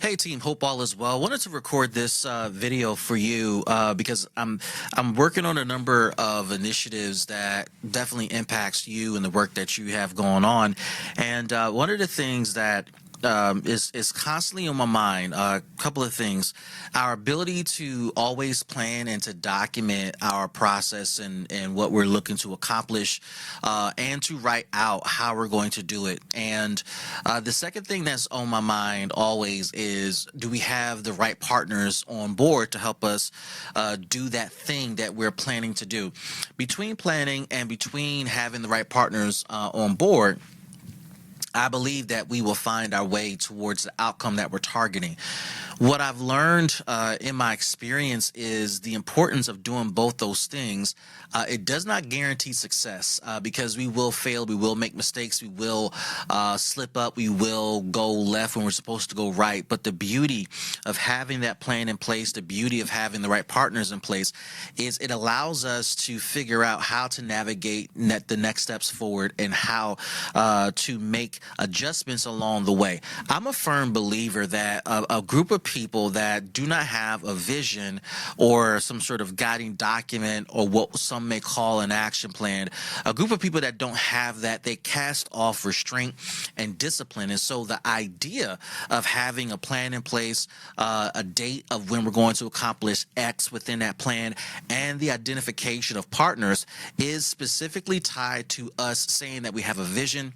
Hey team, hope all is well. Wanted to record this video for you because I'm working on a number of initiatives that definitely impacts you and the work that you have going on. And one of the things that is constantly on my mind. A couple of things: our ability to always plan and to document our process and what we're looking to accomplish, and to write out how we're going to do it. And the second thing that's on my mind always is, do we have the right partners on board to help us do that thing that we're planning to do? Between planning and between having the right partners on board, I believe that we will find our way towards the outcome that we're targeting. What I've learned in my experience is the importance of doing both those things. It does not guarantee success because we will fail, we will make mistakes, we will slip up, we will go left when we're supposed to go right. But the beauty of having that plan in place, the beauty of having the right partners in place, is it allows us to figure out how to navigate the next steps forward and how to make adjustments along the way. I'm a firm believer that a group of people that do not have a vision or some sort of guiding document, or what some may call an action plan, a group of people that don't have that, they cast off restraint and discipline. And so the idea of having a plan in place, a date of when we're going to accomplish X within that plan, and the identification of partners is specifically tied to us saying that we have a vision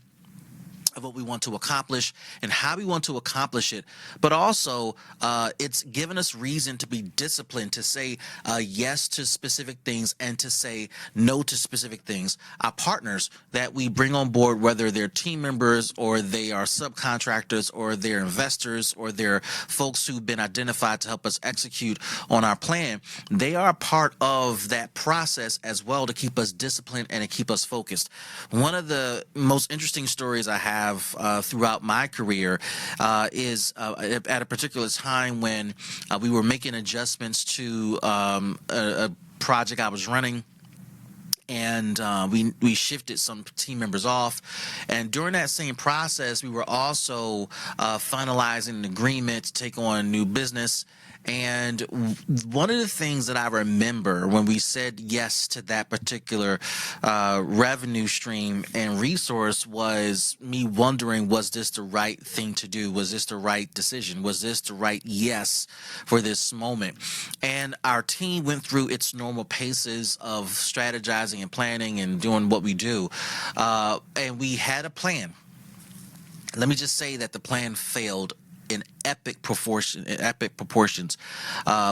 of what we want to accomplish and how we want to accomplish it. But also it's given us reason to be disciplined, to say yes to specific things and to say no to specific things. Our partners that we bring on board, whether they're team members or they are subcontractors or they're investors or they're folks who've been identified to help us execute on our plan, they are part of that process as well, to keep us disciplined and to keep us focused. One of the most interesting stories I have throughout my career is at a particular time when we were making adjustments to a project I was running, and we shifted some team members off. And during that same process, we were also finalizing an agreement to take on new business. And one of the things that I remember when we said yes to that particular revenue stream and resource was me wondering, was this the right thing to do? Was this the right decision? Was this the right yes for this moment? And our team went through its normal paces of strategizing and planning and doing what we do. And we had a plan. Let me just say that the plan failed in epic proportions.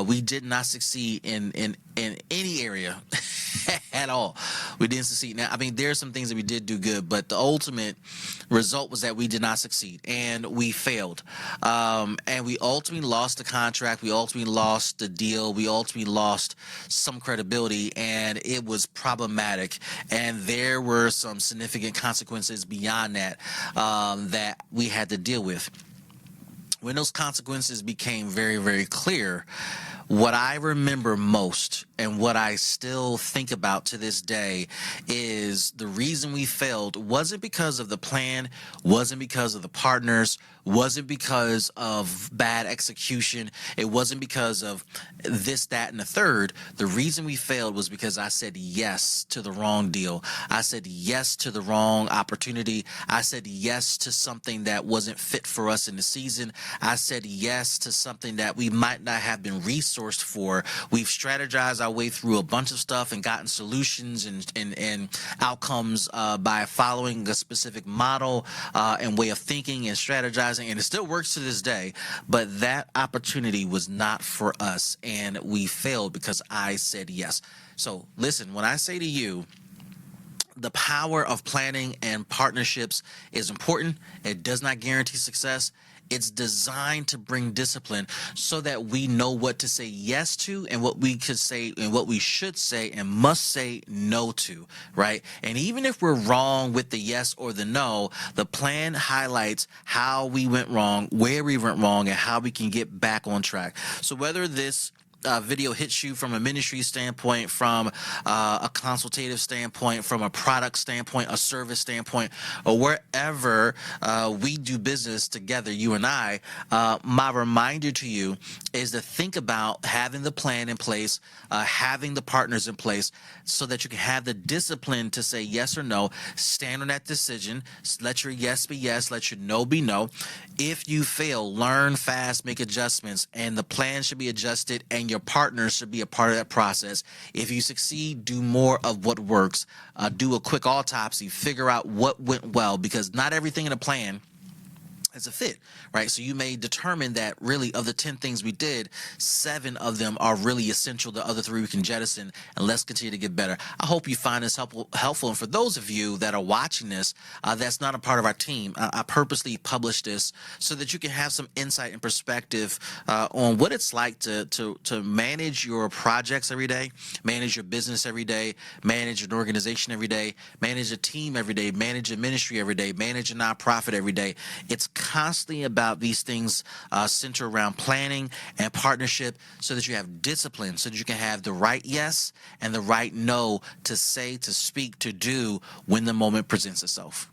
We did not succeed in any area at all. We didn't succeed. Now, I mean, there are some things that we did do good, but the ultimate result was that we did not succeed and we failed. And we ultimately lost the contract. We ultimately lost the deal. We ultimately lost some credibility, and it was problematic. And there were some significant consequences beyond that that we had to deal with. When those consequences became very, very clear, what I remember most and what I still think about to this day is the reason we failed wasn't because of the plan, wasn't because of the partners, wasn't because of bad execution. It wasn't because of this, that, and the third. The reason we failed was because I said yes to the wrong deal. I said yes to the wrong opportunity. I said yes to something that wasn't fit for us in the season. I said yes to something that we might not have been resourced for. We've strategized our way through a bunch of stuff and gotten solutions and outcomes by following a specific model and way of thinking and strategizing, and it still works to this day. But that opportunity was not for us, and we failed because I said yes. So listen, when I say to you, the power of planning and partnerships is important. It does not guarantee success. It's designed to bring discipline so that we know what to say yes to and what we could say and what we should say and must say no to, right? And even if we're wrong with the yes or the no, the plan highlights how we went wrong, where we went wrong, and how we can get back on track. So whether this video hits you from a ministry standpoint, from a consultative standpoint, from a product standpoint, a service standpoint, or wherever we do business together, you and I, my reminder to you is to think about having the plan in place, having the partners in place, so that you can have the discipline to say yes or no, stand on that decision, let your yes be yes, let your no be no. If you fail, learn fast, make adjustments, and the plan should be adjusted, and your partners should be a part of that process. If you succeed, do more of what works. Do a quick autopsy, figure out what went well, because not everything in a plan is a fit, right? So you may determine that really of the 10 things we did, 7 of them are really essential. The other 3 we can jettison, and let's continue to get better. I hope you find this helpful. And for those of you that are watching this, that's not a part of our team, I purposely published this so that you can have some insight and perspective on what it's like to manage your projects every day, manage your business every day, manage an organization every day, manage a team every day, manage a ministry every day, manage a nonprofit every day. It's constantly about these things center around planning and partnership, so that you have discipline, so that you can have the right yes and the right no to say, to speak, to do when the moment presents itself.